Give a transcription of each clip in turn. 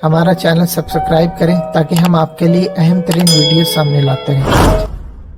ہمارا channel subscribe کریں تاکہ ہم آپ کے لیے اہم ترین ویڈیو سامنے لاتے رہیں۔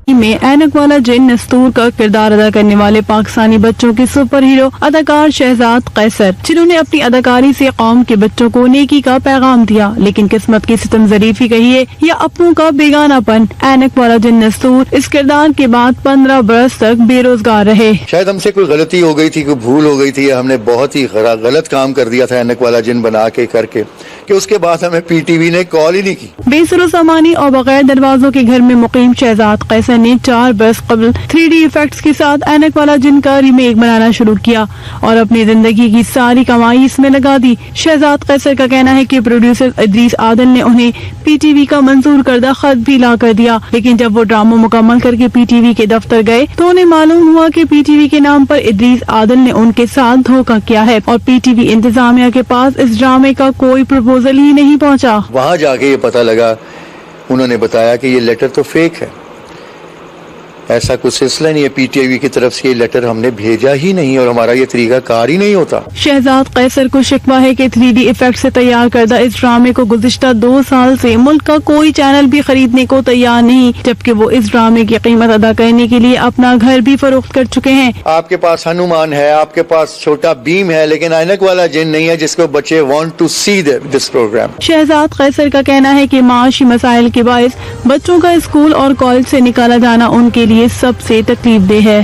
میں اینک والا جن نستور کا کردار ادا کرنے والے پاکستانی بچوں کے سپر ہیرو اداکار شہزاد قیصر، جنہوں نے اپنی اداکاری سے قوم کے بچوں کو نیکی کا پیغام دیا، لیکن قسمت کی ستم ظریفی کہیے یا اپنوں کا بیگانہ پن، اینک والا جن نستور اس کردار کے بعد 15 برس تک بے روزگار رہے۔ شاید ہم سے کوئی غلطی ہو گئی تھی، کوئی بھول ہو گئی تھی، ہم نے بہت ہی غلط کام کر دیا تھا اینک والا جن بنا کے کر کے، کہ اس کے بعد ہمیں پی ٹی وی نے کال ہی نہیں کی۔ بے سر و سامانی اور بغیر دروازوں کے گھر میں مقیم شہزاد قیصر نے 4 برس قبل 3D ایفیکٹس کے ساتھ اینک والا جن کا ریمیک بنانا شروع کیا اور اپنی زندگی کی ساری کمائی اس میں لگا دی۔ شہزاد قیصر کا کہنا ہے کہ پروڈیوسر ادریس عادل نے انہیں پی ٹی وی کا منظور کردہ خط بھی لا کر دیا، لیکن جب وہ ڈرامہ مکمل کر کے پی ٹی وی کے دفتر گئے تو انہیں معلوم ہوا کہ پی ٹی وی کے نام پر ادریس عادل نے ان کے ساتھ دھوکہ کیا ہے اور پی ٹی وی انتظامیہ کے پاس اس ڈرامے کا کوئی پروپوزل ہی نہیں پہنچا۔ وہاں جا کے یہ پتہ لگا، انہوں نے بتایا کہ یہ لیٹر تو فیک ہے، ایسا کوئی سلسلہ نہیں ہے، پی ٹی وی کی طرف سے یہ لیٹر ہم نے بھیجا ہی نہیں اور ہمارا یہ طریقہ کار ہی نہیں ہوتا۔ شہزاد قیصر کو شکوہ ہے کہ 3D ایفیکٹ سے تیار کردہ اس ڈرامے کو گزشتہ 2 سال سے ملک کا کوئی چینل بھی خریدنے کو تیار نہیں، جبکہ وہ اس ڈرامے کی قیمت ادا کرنے کے لیے اپنا گھر بھی فروخت کر چکے ہیں۔ آپ کے پاس ہنومان ہے، آپ کے پاس چھوٹا بھیم ہے، لیکن اینک والا جن نہیں ہے جس کو بچے want to see this program. Shahzad Qaiser کا کہنا ہے کہ معاشی مسائل کے باعث بچوں کا اسکول اور کالج سے نکالا جانا ان کے لیے سب سے تکلیف دہ ہے۔